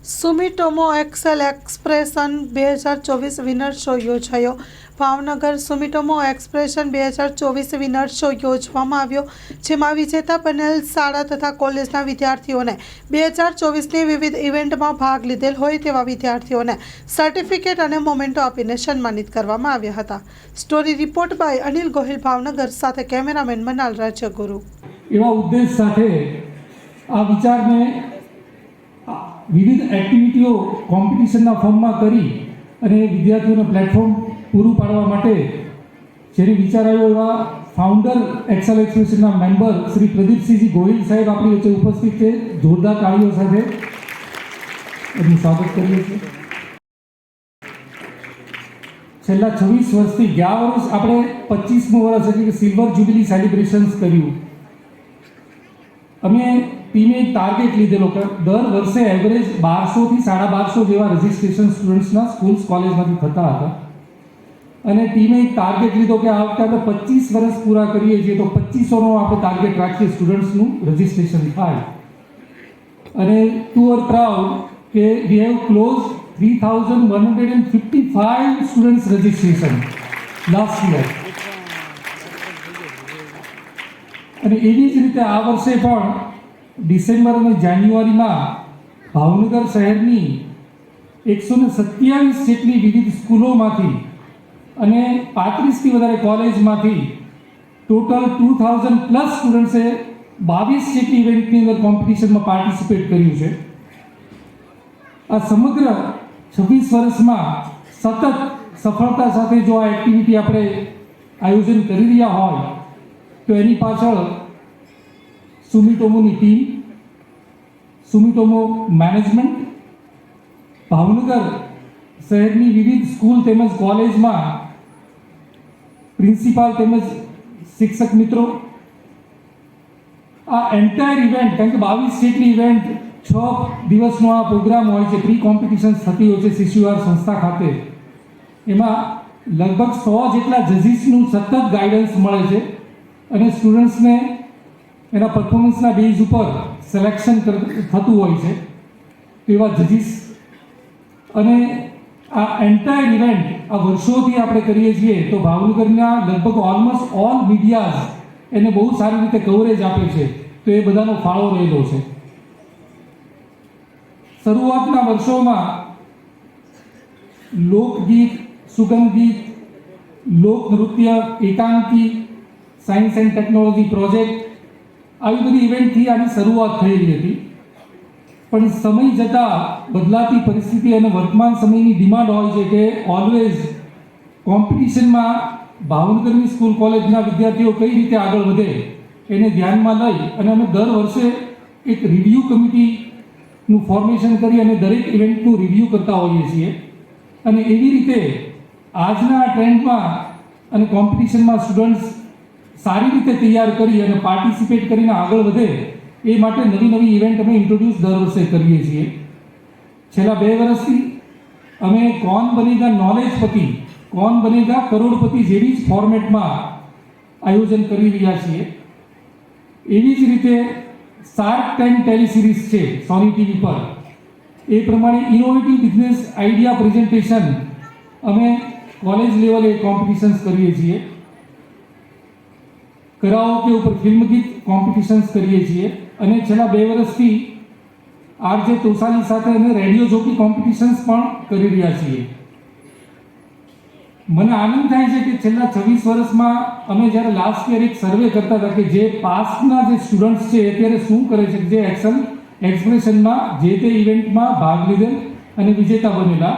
સુમિટોમો Excel Expression 2024 winner show યોજાયો. Bhavnagar Sumitomo Expression 2024 winner show યોજવામાં આવ્યો, જેમાં વિજેતા બનેલ શાળા તથા કોલેજના વિદ્યાર્થીઓને 2024ની વિવિધ ઇવેન્ટમાં ભાગ લીધેલ હોય તેવા વિદ્યાર્થીઓને સર્ટિફિકેટ અને મોમેન્ટો આપીને સન્માનિત કરવામાં આવ્યા હતા. Story report by Anil Gohil, Bhavnagar. સાથે કેમેરામેન મનાલ રાજ્યગુરુ. એવા ઉદ્દેશ સાથે આ વિચારને વિવિધ એક્ટિવિટીઓ કોમ્પિટિશનના ફોર્મમાં કરી અને વિદ્યાર્થીઓને પ્લેટફોર્મ પૂરું પાડવા માટે જેને વિચાર આવ્યો એવા ફાઉન્ડર એક્સેલ એક્સપ્રેશનના મેમ્બર શ્રી પ્રદીપસિંહજી ગોહિલ સાહેબ આપણી વચ્ચે ઉપસ્થિત છે. જોરદાર તાળીઓ સાથે એનું સ્વાગત કરીએ છીએ. છેલ્લા 26 વર્ષથી 11 વર્ષ આપણે 25મું વર્ષ એટલે કે સિલ્વર જ્યુબિલી સેલિબ્રેશન્સ કર્યું. અમે ટીમે એક ટાર્ગેટ લીધેલો કે દર વર્ષે એવરેજ 1200 થી 1250 જેવા રજિસ્ટ્રેશન સ્ટુડન્ટ્સના સ્કૂલ્સ કોલેજમાંથી થતા હતા. અને ટીમે એક ટાર્ગેટ લીધો કે આ વખતે આપણે 25 વર્ષ પૂરા કરીએ છીએ તો 2500નો આપણે ટાર્ગેટ રાખીએ સ્ટુડન્ટ્સનું રજિસ્ટ્રેશન થાય. અને ટુ આર પ્રાઉડ કે we have close 3155 students registration last year. અને એવી જ રીતે આ વર્ષે પણ ડિસેમ્બર અને જાન્યુઆરીમાં ભાવનગર શહેરની 127 જેટલી વિવિધ સ્કૂલોમાંથી અને 35થી વધારે કોલેજમાંથી ટોટલ 2000+ સ્ટુડન્ટ્સે 22 જેટલી ઇવેન્ટની અંદર કોમ્પિટિશનમાં પાર્ટિસિપેટ કર્યું છે. આ સમગ્ર 26 વર્ષમાં સતત સફળતા સાથે જો આ એક્ટિવિટી આપણે આયોજન કરી રહ્યા હોય તો એની પાછળ સુમિટોમોની ટીમ, સુમિટોમો મેનેજમેન્ટ, ભાવનગર શહેરની વિવિધ સ્કૂલ તેમજ કોલેજમાં પ્રિન્સિપાલ તેમજ શિક્ષક મિત્રો, આ એન્ટાયર ઇવેન્ટ, કારણ કે 22 જેટલી ઇવેન્ટ 6 દિવસનો આ પ્રોગ્રામ હોય છે, પ્રી કોમ્પિટિશન્સ થતી હોય છે CCUR સંસ્થા ખાતે. એમાં લગભગ 100 જેટલા જજીસનું સતત ગાઈડન્સ મળે છે અને સ્ટુડન્ટ્સને એના પરફોર્મન્સના બેઝ ઉપર સિલેક્શન થતું હોય છે. તો એવા જજીસ અને આ એન્ટાયર ઇવેન્ટ આ વર્ષોથી આપણે કરીએ છીએ તો ભાવનગરના લગભગ ઓલમોસ્ટ ઓલ મીડિયાઝ એને બહુ સારી રીતે કવરેજ આપે છે. તો એ બધાનો ફાળો રહેલો છે. શરૂઆતના વર્ષોમાં લોકગીત, સુગમગીત, લોકનૃત્ય, એકાંકી, સાયન્સ એન્ડ ટેકનોલોજી પ્રોજેક્ટ આવી બધી ઇવેન્ટથી આની શરૂઆત થયેલી હતી. પણ સમય જતાં બદલાતી પરિસ્થિતિ અને વર્તમાન સમયની ડિમાન્ડ હોય છે કે ઓલવેઝ કોમ્પિટિશનમાં ભાવનગરની સ્કૂલ કોલેજના વિદ્યાર્થીઓ કઈ રીતે આગળ વધે એને ધ્યાનમાં લઈ અને અમે દર વર્ષે એક રિવ્યૂ કમિટીનું ફોર્મેશન કરી અને દરેક ઇવેન્ટનું રિવ્યૂ કરતા હોઈએ છીએ. અને એવી રીતે આજના ટ્રેન્ડમાં અને કોમ્પિટિશનમાં સ્ટુડન્ટ્સ સારી રીતે તૈયાર કરી અને પાર્ટિસિપેટ કરીને આગળ વધે એ માટે નવી નવી ઇવેન્ટ અમે ઇન્ટ્રોડ્યુસ દર વર્ષે કરીએ છીએ. છેલ્લા 2 વર્ષથી અમે કોન બનેગા નોલેજપતિ, કોન બનેગા કરોડપતિ જેવી જ ફોર્મેટમાં આયોજન કરી રહ્યા છીએ. એવી જ રીતે શાર્ક ટેન્ક ટેલિસિરીઝ છે સોની ટીવી પર, એ પ્રમાણે ઇનોવેટિવ બિઝનેસ આઈડિયા પ્રેઝન્ટેશન અમે કોલેજ લેવલે કોમ્પિટિશન્સ કરીએ છીએ. કરાઓકે ઉપર ફિલ્મ ગીત કોમ્પિટિશન્સ કરીએ છીએ. અને છેલ્લા 2 વર્ષથી RJ તોસાની સાથે અમે રેડિયો જોકી કોમ્પિટિશન્સ પણ કરી રહ્યા છીએ. મને આનંદ થાય છે કે છેલ્લા 26 વર્ષમાં અમે જ્યારે લાસ્ટ યર એક સર્વે કરતા હતા કે જે પાસ્ટના જે સ્ટુડન્ટ્સ છે અત્યારે શું કરે છે, જે એક્સેલ એક્સપ્રેશનમાં જે તે ઇવેન્ટમાં ભાગ લીધેલ અને વિજેતા બનેલા,